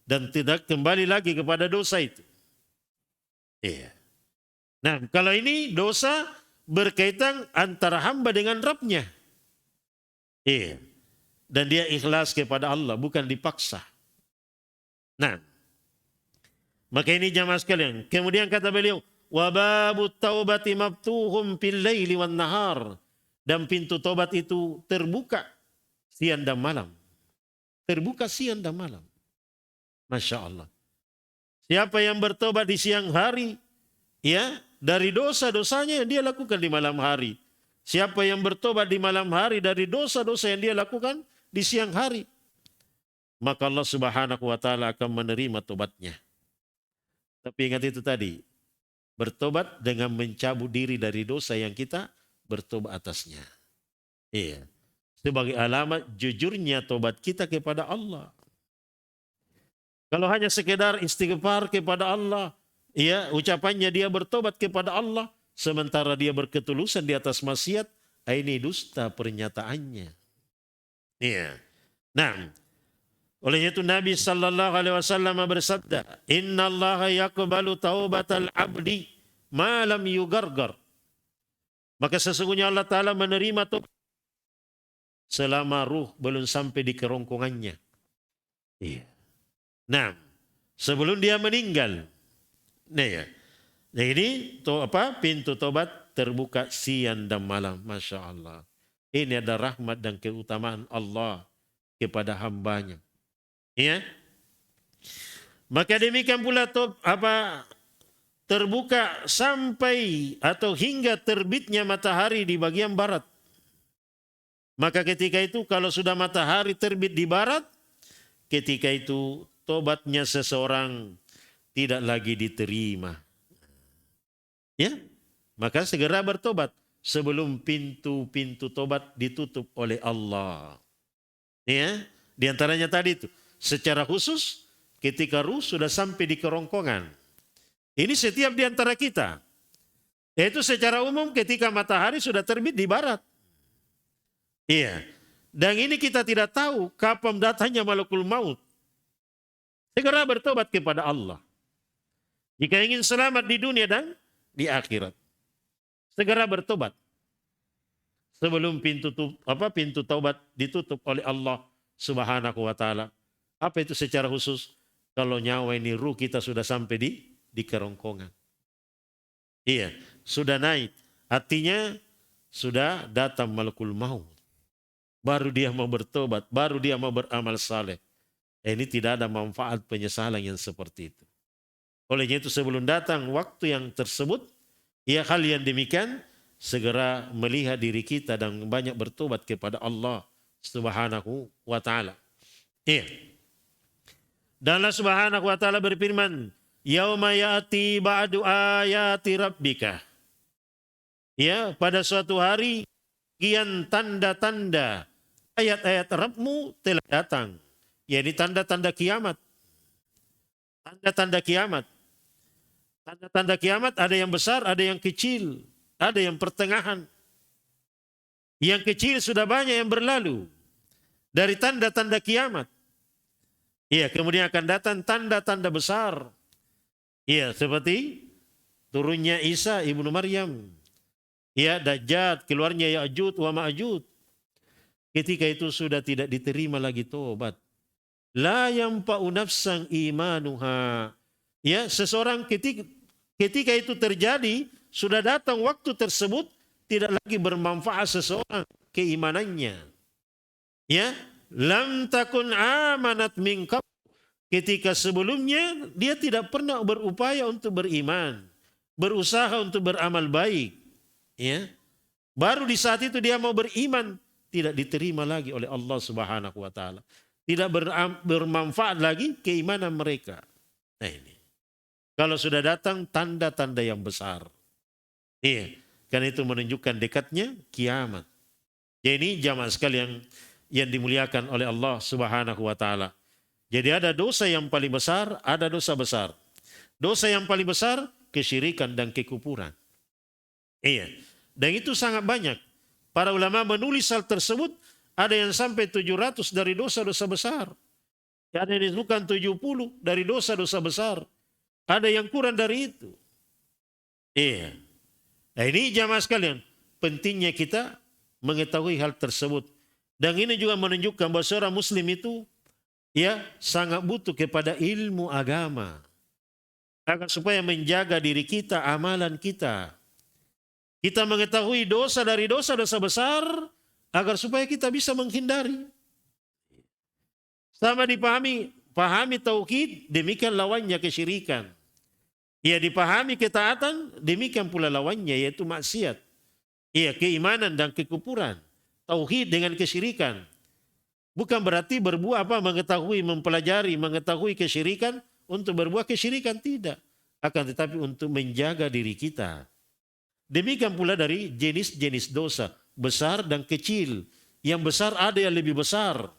Dan tidak kembali lagi kepada dosa itu. Iya. Nah, kalau ini dosa berkaitan antara hamba dengan Rabbnya. Iya. Dan dia ikhlas kepada Allah, bukan dipaksa. Nah, maka ini jamaah sekalian. Kemudian kata beliau, wa babut taubati maftuhum fil laili wan nahar, dan pintu tobat itu terbuka siang dan malam. Terbuka siang dan malam. Masya Allah. Siapa yang bertobat di siang hari, ya, dari dosa-dosanya yang dia lakukan di malam hari. Siapa yang bertobat di malam hari dari dosa-dosa yang dia lakukan di siang hari, maka Allah Subhanahu wa ta'ala akan menerima tobatnya. Tapi ingat itu tadi, bertobat dengan mencabut diri dari dosa yang kita bertobat atasnya. Iya. Sebagai alamat jujurnya tobat kita kepada Allah. Kalau hanya sekedar istighfar kepada Allah, ya, ucapannya dia bertobat kepada Allah, sementara dia berketulusan di atas maksiat, ini dusta pernyataannya. Iya. Nah, oleh itu Nabi sallallahu alaihi wasallam bersabda, "Innallaha yaqbalu taubatal 'abdi ma lam yugargar." Maka sesungguhnya Allah Ta'ala menerima tobat selama ruh belum sampai di kerongkongannya. Iya. Nah, sebelum dia meninggal. Nah ya. Nah ini pintu tobat terbuka siang dan malam. Masya Allah. Ini ada rahmat dan keutamaan Allah kepada hambanya. Ya. Maka demikian pula terbuka sampai atau hingga terbitnya matahari di bagian barat. Maka ketika itu kalau sudah matahari terbit di barat, ketika itu tobatnya seseorang tidak lagi diterima. Ya, maka segera bertobat sebelum pintu-pintu tobat ditutup oleh Allah. Ya, di antaranya tadi itu secara khusus ketika ruh sudah sampai di kerongkongan. Ini setiap di antara kita. Yaitu secara umum ketika matahari sudah terbit di barat. Iya. Dan ini kita tidak tahu kapan datangnya malakul maut. Segera bertobat kepada Allah. Jika ingin selamat di dunia dan di akhirat. Segera bertobat. Sebelum pintu taubat ditutup oleh Allah Subhanahu wa ta'ala. Apa itu secara khusus? Kalau nyawa ini ruh kita sudah sampai di kerongkongan. Iya, sudah naik Artinya sudah datang malakul maut. Baru dia mau bertobat, baru dia mau beramal saleh. Ini tidak ada manfaat penyesalan yang seperti itu. Olehnya itu sebelum datang waktu yang tersebut, ya hal yang demikian, segera melihat diri kita dan banyak bertobat kepada Allah Subhanahu wa ta'ala. Iya. Dan Allah Subhanahu wa ta'ala berfirman, yauma ya'ti ba'du ayati rabbika. Ya, pada suatu hari kian tanda-tanda ayat-ayat Rabbmu telah datang. Ya, ini tanda-tanda kiamat. Tanda-tanda kiamat. Tanda-tanda kiamat ada yang besar, ada yang kecil, ada yang pertengahan. Yang kecil sudah banyak yang berlalu dari tanda-tanda kiamat. Iya, kemudian akan datang tanda-tanda besar. Iya, seperti turunnya Isa ibnu Maryam. Ya, Dajjal, keluarnya Ya'juj wa Ma'juj. Ketika itu sudah tidak diterima lagi tobat. La yanfa'u nafsan imanuha. Ya, seseorang ketika itu terjadi, sudah datang waktu tersebut, tidak lagi bermanfaat seseorang keimanannya. Ya, lam takun amanat min qabl. Ketika sebelumnya dia tidak pernah berupaya untuk beriman, berusaha untuk beramal baik. Ya, baru di saat itu dia mau beriman, tidak diterima lagi oleh Allah Subhanahu wa ta'ala. Tidak bermanfaat lagi keimanan mereka. Nah ini. Kalau sudah datang tanda-tanda yang besar. Iya, karena itu menunjukkan dekatnya kiamat. Ya, ini jamaah sekalian yang dimuliakan oleh Allah Subhanahu wa ta'ala. Jadi ada dosa yang paling besar, ada dosa besar. Dosa yang paling besar, kesyirikan dan kekufuran. Iya, dan itu sangat banyak. Para ulama menulis hal tersebut, ada yang sampai 700 dari dosa-dosa besar. Ada yang disebutkan 70 dari dosa-dosa besar. Ada yang kurang dari itu. Iya. Nah ini jamaah sekalian, pentingnya kita mengetahui hal tersebut. Dan ini juga menunjukkan bahwa seorang muslim itu ya sangat butuh kepada ilmu agama. Agar supaya menjaga diri kita, amalan kita. Kita mengetahui dosa dari dosa-dosa besar, agar supaya kita bisa menghindari. Sama pahami tauhid, demikian lawannya kesyirikan. Ya, dipahami ketaatan, demikian pula lawannya yaitu maksiat. Ya, keimanan dan kekufuran. Tauhid dengan kesyirikan. Bukan berarti berbuat mengetahui, mempelajari, mengetahui kesyirikan untuk berbuat kesyirikan, tidak. Akan tetapi untuk menjaga diri kita. Demikian pula dari jenis-jenis dosa, besar dan kecil. Yang besar ada yang lebih besar,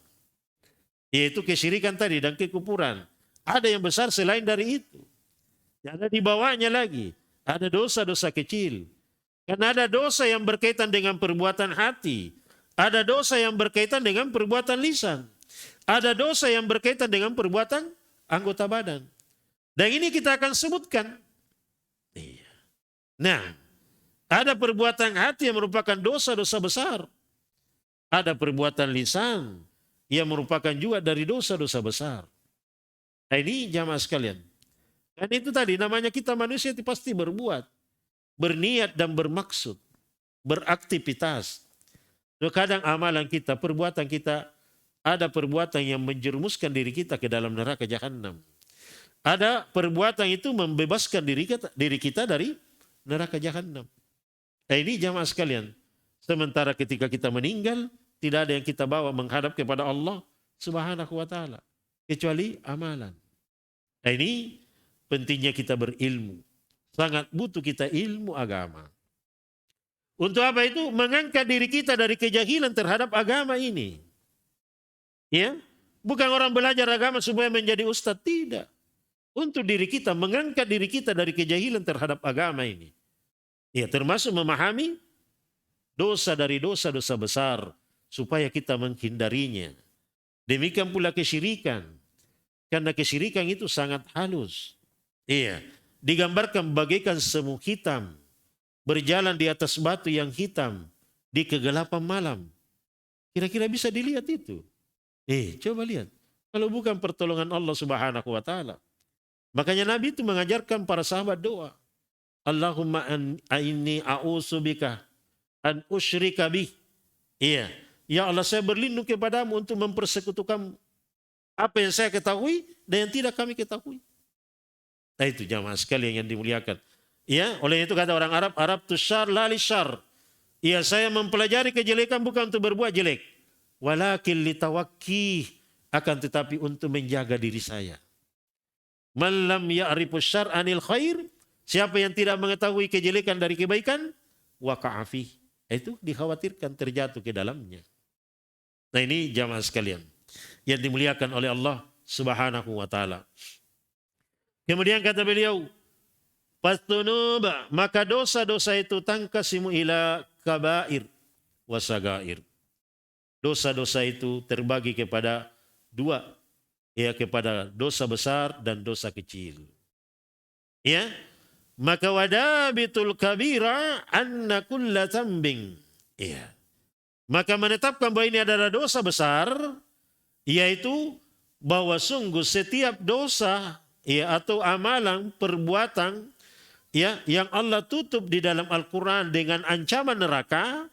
yaitu kesyirikan tadi dan kekufuran. Ada yang besar selain dari itu. Ada di bawahnya lagi, ada dosa-dosa kecil. Karena ada dosa yang berkaitan dengan perbuatan hati. Ada dosa yang berkaitan dengan perbuatan lisan. Ada dosa yang berkaitan dengan perbuatan anggota badan. Dan ini kita akan sebutkan. Nah, ada perbuatan hati yang merupakan dosa-dosa besar. Ada perbuatan lisan yang merupakan juga dari dosa-dosa besar. Nah ini jamaah sekalian. Dan itu tadi namanya kita manusia itu pasti berbuat, berniat dan bermaksud, beraktivitas. Kadang amalan kita, perbuatan kita, ada perbuatan yang menjerumuskan diri kita ke dalam neraka jahanam. Ada perbuatan itu membebaskan diri kita dari neraka jahanam. Nah ini jamaah sekalian. Sementara ketika kita meninggal, tidak ada yang kita bawa menghadap kepada Allah Subhanahu wa ta'ala. Kecuali amalan. Nah ini pentingnya kita berilmu. Sangat butuh kita ilmu agama. Untuk apa itu? Mengangkat diri kita dari kejahilan terhadap agama ini. Ya, bukan orang belajar agama supaya menjadi ustadz, tidak. Untuk diri kita, mengangkat diri kita dari kejahilan terhadap agama ini. Ya, termasuk memahami dosa dari dosa-dosa besar supaya kita menghindarinya. Demikian pula kesyirikan. Karena kesyirikan itu sangat halus. Iya, digambarkan bagaikan semut hitam berjalan di atas batu yang hitam di kegelapan malam. Kira-kira bisa dilihat itu? Coba lihat. Kalau bukan pertolongan Allah Subhanahu wa ta'ala. Makanya Nabi itu mengajarkan para sahabat doa. Allahumma inni a'udzubika an usyrika bih. Iya. Ya Allah, saya berlindung kepadamu untuk mempersekutukan apa yang saya ketahui dan yang tidak kami ketahui. Nah itu jamaah sekalian yang dimuliakan. Ya, oleh itu kata orang Arab, Arab tu syar la li syar. Ya, saya mempelajari kejelekan bukan untuk berbuat jelek. Walakin litawakki, akan tetapi untuk menjaga diri saya. Man lam ya'rifu syar anil khair, siapa yang tidak mengetahui kejelekan dari kebaikan, waqa'a fih. Itu dikhawatirkan terjatuh ke dalamnya. Nah ini jamaah sekalian yang dimuliakan oleh Allah Subhanahu wa taala. Kemudian kata beliau, fastunuba, maka dosa-dosa itu tangkasimu ila kabair wasagair. Dosa-dosa itu terbagi kepada dua, ya, kepada dosa besar dan dosa kecil. Ya, maka wadabitul kabira anna kulla dzambin. Ya. Maka menetapkan bahwa ini adalah dosa besar, yaitu bahwa sungguh setiap dosa, ya, atau amalan perbuatan, ya, yang Allah tutup di dalam Al-Quran dengan ancaman neraka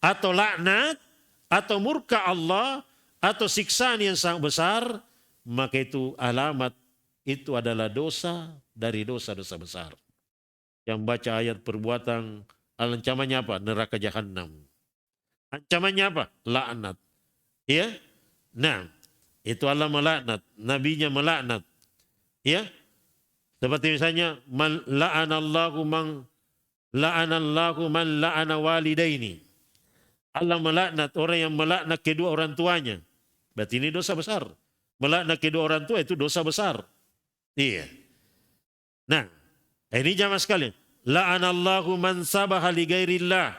atau laknat atau murka Allah atau siksaan yang sangat besar, maka itu alamat, itu adalah dosa dari dosa-dosa besar. Yang baca ayat perbuatan, ancamannya apa? Neraka jahanam. Ancamannya apa? Laknat. Ya. Nah, itu Allah melaknat, nabinya melaknat. Ya. Seperti misalnya man la'anallahu man la'ana walidaini. Allah melaknat orang yang melaknat kedua orang tuanya. Berarti ini dosa besar. Melaknat kedua orang tua itu dosa besar. Iya. Nah, ini jamaah sekalian. La'anallahu man sabaha li ghairillah.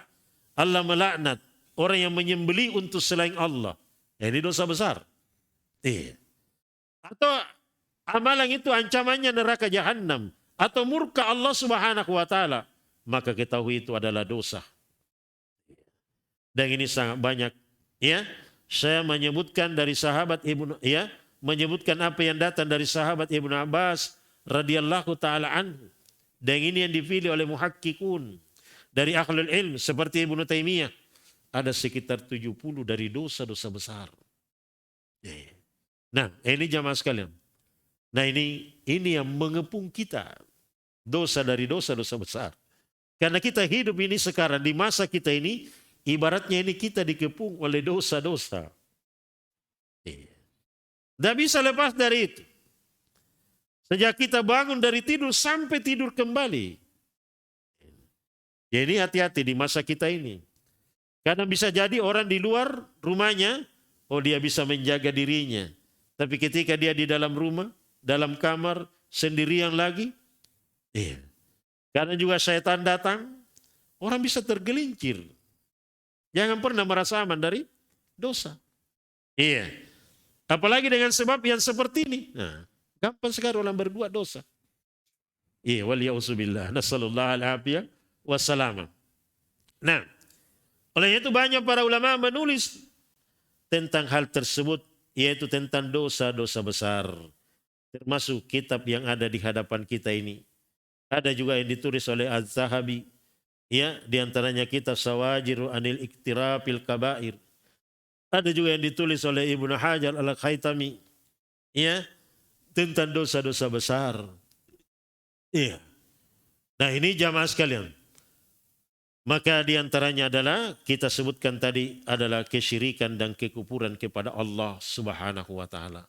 Allah melaknat orang yang menyembelih untuk selain Allah. Ini dosa besar. Iya. Atau amalan itu ancamannya neraka jahanam atau murka Allah Subhanahu wa taala, maka ketahui itu adalah dosa. Dan ini sangat banyak, ya. Saya menyebutkan dari sahabat Ibnu, ya, menyebutkan apa yang datang dari sahabat Ibnu Abbas radhiyallahu taala anhu. Dan ini yang dipilih oleh muhakkikun dari ahlul ilm seperti Ibnu Taimiyah. Ada sekitar 70 dari dosa-dosa besar. Nah, ini jamaah sekalian. Nah, ini yang mengepung kita. Dosa dari dosa-dosa besar. Karena kita hidup ini sekarang, di masa kita ini, ibaratnya ini kita dikepung oleh dosa-dosa. Tidak bisa lepas dari itu. Sejak kita bangun dari tidur sampai tidur kembali. Jadi hati-hati di masa kita ini. Karena bisa jadi orang di luar rumahnya, oh dia bisa menjaga dirinya. Tapi ketika dia di dalam rumah, dalam kamar, sendirian lagi, karena juga syaitan datang, orang bisa tergelincir. Jangan pernah merasa aman dari dosa. Iya. Apalagi dengan sebab yang seperti ini. Nah, gampang sekali orang berbuat dosa. Iya, waliyauzubillah. Nasallallahu alaihi wasallam. Nah, oleh itu banyak para ulama menulis tentang hal tersebut, yaitu tentang dosa-dosa besar. Termasuk kitab yang ada di hadapan kita ini. Ada juga yang ditulis oleh Az-Zahabi. Ya, diantaranya kitab Sawajiru Anil Iktirafil Kabair. Ada juga yang ditulis oleh Ibnu Hajar Al-Khaitami. Ya, tentang dosa-dosa besar. Iya. Nah ini jamaah sekalian. Maka diantaranya adalah kita sebutkan tadi adalah kesyirikan dan kekufuran kepada Allah Subhanahu wa taala.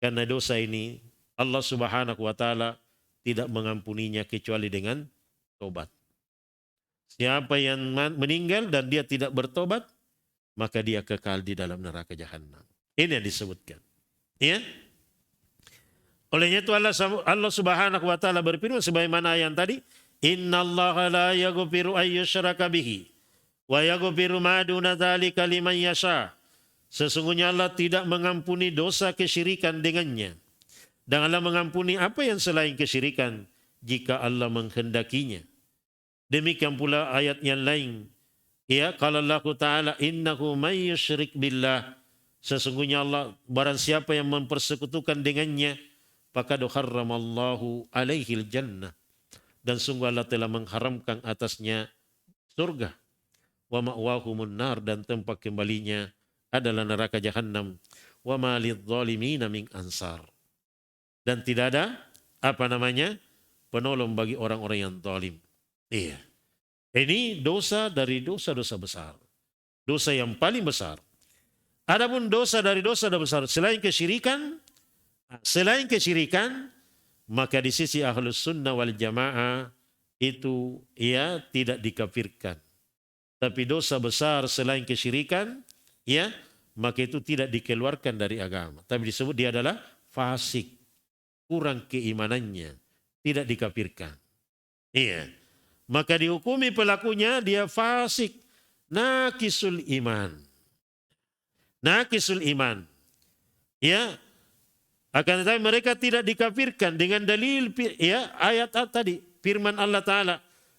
Karena dosa ini Allah Subhanahu wa taala tidak mengampuninya kecuali dengan tobat. Siapa yang meninggal dan dia tidak bertobat, maka dia kekal di dalam neraka jahanam. Ini yang disebutkan. Ya. Olehnya itu Allah Subhanahu wa taala berfirman sebagaimana yang tadi, innallaha la yaghfiru an yushraka bihi wa yaghfiru ma duna dzalika liman yasha. Sesungguhnya Allah tidak mengampuni dosa kesyirikan dengannya. Dan Allah mengampuni apa yang selain kesyirikan jika Allah menghendakinya. Demikian pula ayat yang lain. Ya, qala Allah Ta'ala innahu may yusyrik billah. Sesungguhnya Allah barang siapa yang mempersekutukan dengannya, faqad harramallahu alaihil jannah. dan sungguh Allah telah mengharamkan atasnya surga. Wa ma'wahumun nar, dan tempat kembalinya adalah neraka jahanam. Wa ma lidzalimina min ansar. Dan tidak ada penolong bagi orang-orang yang zalim. Iya. Ini dosa dari dosa-dosa besar. Dosa yang paling besar. Adapun dosa dari dosa besar selain kesyirikan, maka di sisi Ahlus Sunnah wal Jamaah itu ya tidak dikafirkan. Tapi dosa besar selain kesyirikan, ya, maka itu tidak dikeluarkan dari agama. Tapi disebut dia adalah fasik, kurang keimanannya, tidak dikafirkan. Iya. Maka dihukumi pelakunya dia fasik, naqisul iman. Naqisul iman. Ya. Akan tetapi mereka tidak dikafirkan dengan dalil ya ayat tadi, firman Allah Ta'ala,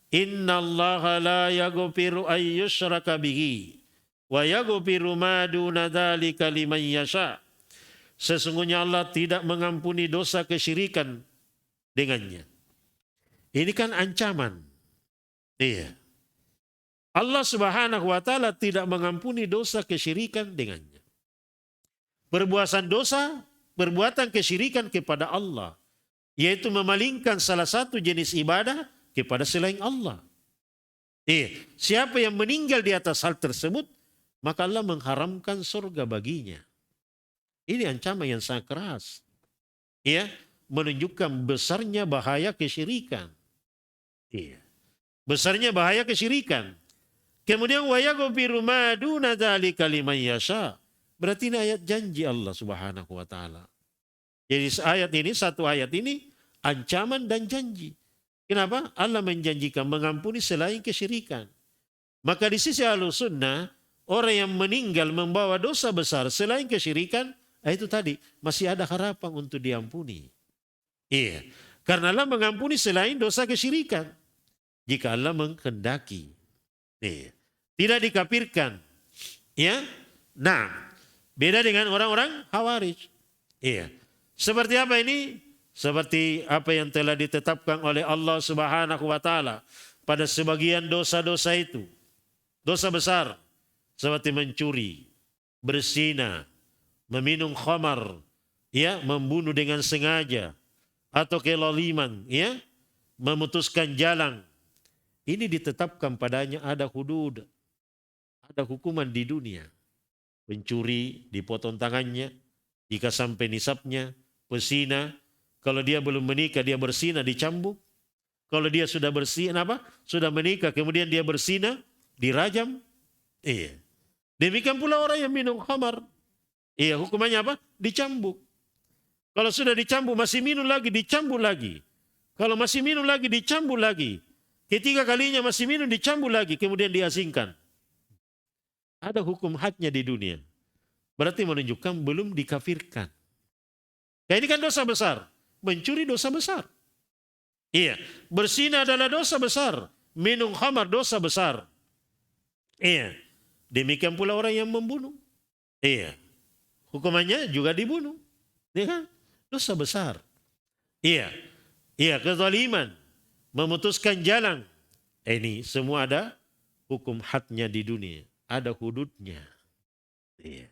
innallaha la yaghfiru ay yushraka bihi wa yaghfiru ma duna dzalika liman yasha. Sesungguhnya Allah tidak mengampuni dosa kesyirikan dengannya. Ini kan ancaman. Iya. Allah Subhanahu wa taala tidak mengampuni dosa kesyirikan dengannya. Perbuatan kesyirikan kepada Allah, yaitu memalingkan salah satu jenis ibadah kepada selain Allah. Siapa yang meninggal di atas hal tersebut, maka Allah mengharamkan surga baginya. Ini ancaman yang sangat keras. Ya, menunjukkan besarnya bahaya kesyirikan. Iya. Besarnya bahaya kesyirikan. Kemudian wa yaghfiru ma duna dzalika liman yasha. Berarti ini ayat janji Allah Subhanahu wa taala. Jadi satu ayat ini ancaman dan janji. Kenapa? Allah menjanjikan mengampuni selain kesyirikan. Maka di sisi Ahlus Sunnah, orang yang meninggal membawa dosa besar selain kesyirikan, itu tadi masih ada harapan untuk diampuni. Iya. Karena Allah mengampuni selain dosa kesyirikan. Jika Allah menghendaki. Iya. Tidak dikafirkan. Ya. Nah, beda dengan orang-orang Khawarij. Iya. Seperti apa ini? Seperti apa yang telah ditetapkan oleh Allah Subhanahu wa taala pada sebagian dosa-dosa itu. Dosa besar seperti mencuri, berzina, meminum khamar, ya, membunuh dengan sengaja, atau kelaliman, ya, memutuskan jalan. Ini ditetapkan padanya ada hudud, ada hukuman di dunia. Pencuri dipotong tangannya jika sampai nisabnya, pezina kalau dia belum menikah dia berzina dicambuk. Kalau dia sudah berzina sudah menikah kemudian dia berzina dirajam. Iya. Demikian pula orang yang minum khamar. Iya, hukumannya apa? Dicambuk. Kalau sudah dicambuk masih minum lagi, dicambuk lagi. Kalau masih minum lagi, dicambuk lagi. Ketiga kalinya masih minum, dicambuk lagi, kemudian diasingkan. Ada hukum hadnya di dunia. Berarti menunjukkan belum dikafirkan. Nah, ini kan dosa besar. Mencuri dosa besar. Iya. Berzina adalah dosa besar. Minum khamar dosa besar. Iya. Demikian pula orang yang membunuh. Iya. Hukumannya juga dibunuh. Iya kan? Dosa besar. Iya. Iya, kezaliman. Memutuskan jalan. Ini semua ada hukum hadnya di dunia. Ada hududnya. Iya.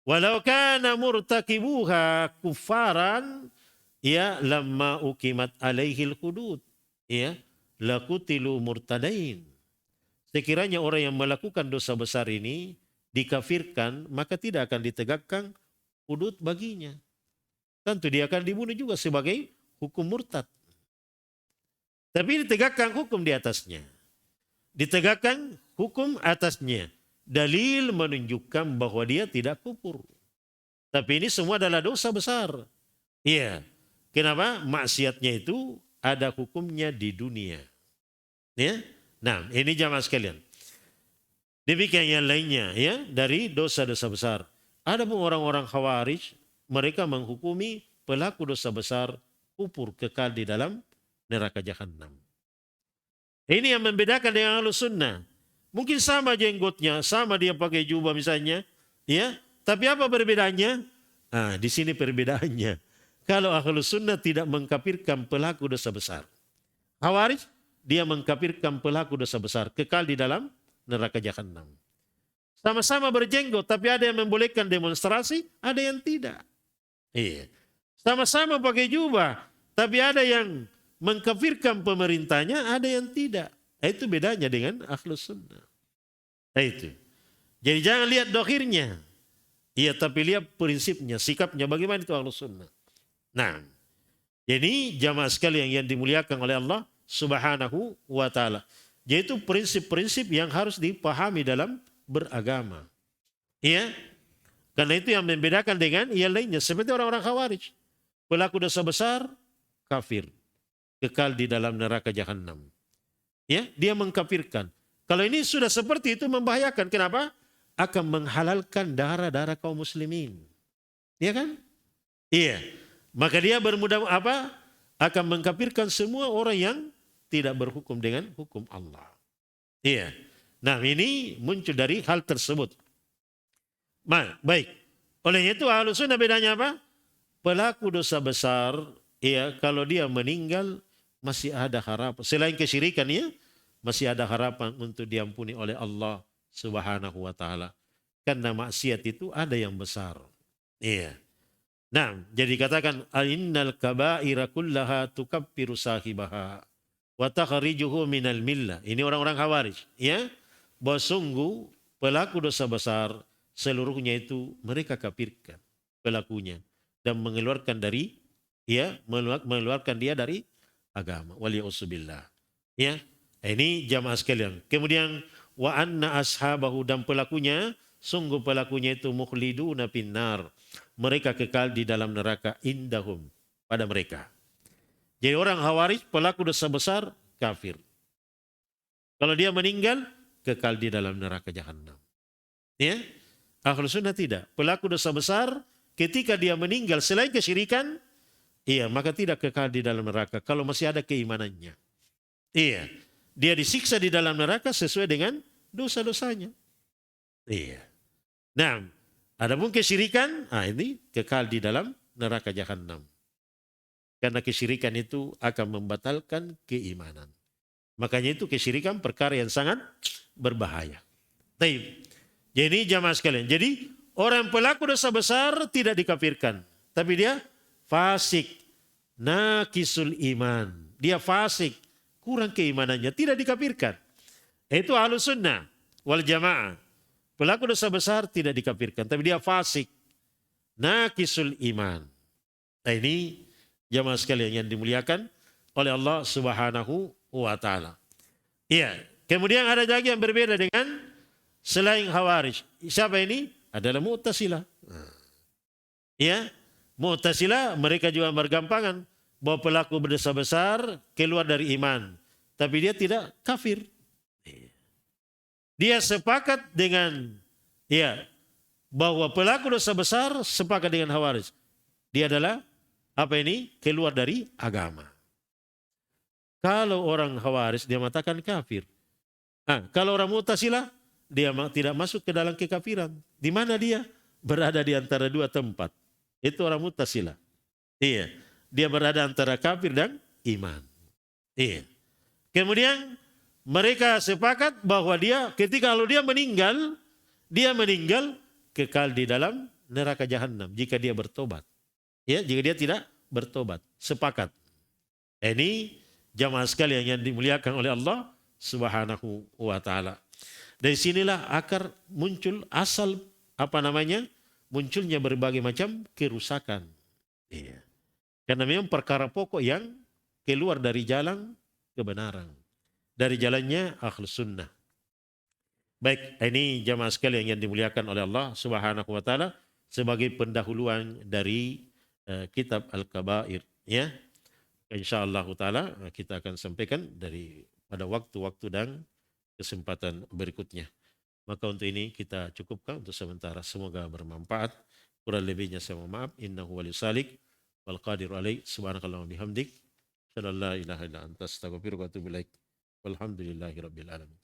Walau kana murtakibuha kufaran, ya, lamma ukimat alaihil hudud, ya, lakutilu murtadain. Sekiranya orang yang melakukan dosa besar ini dikafirkan, maka tidak akan ditegakkan hudud baginya. Tentu dia akan dibunuh juga sebagai hukum murtad. Tapi ditegakkan hukum di atasnya. Ditegakkan hukum atasnya. Dalil menunjukkan bahwa dia tidak kufur. Tapi ini semua adalah dosa besar. Iya. Kenapa? Maksiatnya itu ada hukumnya di dunia. Ya. Nah, ini jamaah sekalian. Demikian yang lainnya, ya, dari dosa-dosa besar. Ada pun orang-orang Khawarij, mereka menghukumi pelaku dosa besar kufur kekal di dalam neraka jahanam. Ini yang membedakan dengan Ahlus Sunnah. Mungkin sama jenggotnya, sama dia pakai jubah misalnya, ya. Tapi apa perbedaannya? Nah, di sini perbedaannya. Kalau Ahlus Sunnah tidak mengkafirkan pelaku dosa besar. Khawarij, dia mengkafirkan pelaku dosa besar, kekal di dalam neraka jahanam. Sama-sama berjenggot, tapi ada yang membolehkan demonstrasi, ada yang tidak. Iya. Sama-sama pakai jubah, tapi ada yang mengkafirkan pemerintahnya, ada yang tidak. Itu bedanya dengan Ahlus Sunnah. Itu. Jadi jangan lihat dohirnya. Iya, tapi lihat prinsipnya, sikapnya, bagaimana itu Ahlus Sunnah. Nah, jadi jamaah sekalian yang dimuliakan oleh Allah Subhanahu wa Ta'ala. Yaitu prinsip-prinsip yang harus dipahami dalam beragama. Iya. Karena itu yang membedakan dengan yang lainnya. Seperti orang-orang Khawarij. Pelaku dosa besar, kafir. Kekal di dalam neraka jahanam. Ya, dia mengkafirkan. Kalau ini sudah seperti itu membahayakan. Kenapa? Akan menghalalkan darah-darah kaum muslimin. Iya kan? Iya. Maka dia bermudah apa? Akan mengkafirkan semua orang yang tidak berhukum dengan hukum Allah. Iya. Nah, ini muncul dari hal tersebut. Baik. Oleh itu Ahlus Sunnah bedanya apa? Pelaku dosa besar, ya, kalau dia meninggal masih ada harapan. Selain kesyirikan ya, masih ada harapan untuk diampuni oleh Allah Subhanahu wa Ta'ala. Karena maksiat itu ada yang besar. Iya. Nah, jadi katakan innal kaba'ira kullaha tukaffiru sahibaha wa takhrijuhu minal millah. Ini orang-orang Khawarij, ya. Bahwa sungguh pelaku dosa besar seluruhnya itu mereka kafirkan pelakunya dan mengeluarkan dari mengeluarkan dia dari agama. Waliyauzubillah. Ya. Ini jamaah sekalian. Kemudian wa anna ashabahu, dan pelakunya sungguh pelakunya itu mukhliduna finnar. Mereka kekal di dalam neraka indahum pada mereka. Jadi orang Khawarij pelaku dosa besar kafir. Kalau dia meninggal kekal di dalam neraka jahanam. Ya. Ahlus Sunnah tidak. Pelaku dosa besar ketika dia meninggal selain kesyirikan, iya, maka tidak kekal di dalam neraka kalau masih ada keimanannya. Iya. Dia disiksa di dalam neraka sesuai dengan dosa-dosanya. Iya. Nah, adapun kesyirikan, ini kekal di dalam neraka jahanam. Karena kesyirikan itu akan membatalkan keimanan. Makanya itu kesyirikan perkara yang sangat berbahaya. Baik. Jadi jamaah sekalian. Jadi orang pelaku dosa besar tidak dikafirkan. Tapi dia fasik. Naqisul iman. Dia fasik. Kurang keimanannya. Tidak dikafirkan. Itu Ahlus Sunnah wal Jamaah. Pelaku dosa besar tidak dikafirkan. Tapi dia fasik. Naqisul iman. Nah ini jamaah sekalian yang dimuliakan oleh Allah Subhanahu wa Ta'ala. Iya. Kemudian ada lagi yang berbeda dengan selain Khawarij. Siapa ini? Adalah Mu'tazilah. Ya, Mu'tazilah mereka juga bergampangan bahwa pelaku berdosa besar keluar dari iman. Tapi dia tidak kafir. Dia sepakat dengan bahwa pelaku dosa besar sepakat dengan Khawarij. Dia adalah keluar dari agama. Kalau orang Khawarij dia mengatakan kafir. Kalau orang Mu'tazilah dia tidak masuk ke dalam kekafiran. Di mana dia? Berada di antara dua tempat. Itu orang Mu'tazilah. Iya. Dia berada antara kafir dan iman. Iya. Kemudian mereka sepakat bahwa dia kalau dia meninggal kekal di dalam neraka jahanam jika dia bertobat. Ya, jika dia tidak bertobat. Sepakat. Ini jamaah sekalian yang dimuliakan oleh Allah Subhanahu wa Ta'ala. Dari sinilah akar muncul asal munculnya berbagai macam kerusakan. Iya. Karena memang perkara pokok yang keluar dari jalan kebenaran. Dari jalannya Ahlus Sunnah. Baik, ini jamaah sekalian yang dimuliakan oleh Allah Subhanahu wa Ta'ala sebagai pendahuluan dari kitab Al-Kabair. Ya. InsyaAllah Ta'ala kita akan sampaikan pada waktu-waktu dan kesempatan berikutnya. Maka untuk ini kita cukupkan untuk sementara. Semoga bermanfaat. Kurang lebihnya saya mohon maaf. Innahu waliyusalik wal qadiru alaih. Subhanakallah wa bihamdik. Asyhadu an la ilaha illa anta astaghfiruka wa atubu ilaik. Walhamdulillahi rabbil alamin.